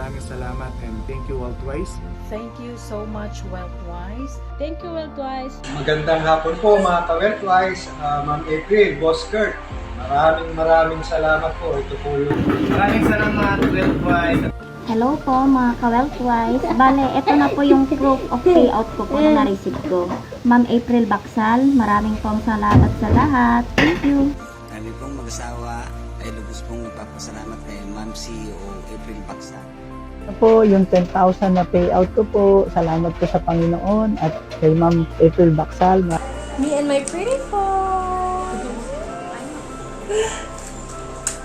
maraming salamat and thank you Worldwise. Thank you so much, Wealthwise. Thank you, Wealthwise. Magandang hapon po mga ka-Wealthwise, Ma'am April, Boss Kurt. Maraming salamat po. Ito po yung... Maraming salamat Worldwise. Hello po mga ka-Wealthwise. Bale, ito na po yung proof of payout ko po na na-receive ko. Ma'am April Baksal, maraming pong salamat sa lahat. Thank you. Kami pong mag-asawa ay lubos pong nagpapasalamat kay Ma'am CEO April Baksal. Ito po yung 10,000 na payout ko po. Salamat po sa Panginoon at kay Ma'am April Baksal. Me and my pretty phone.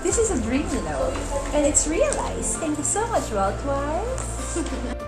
This is a dream, you know, and it's realized. Thank you so much, Wealthwise.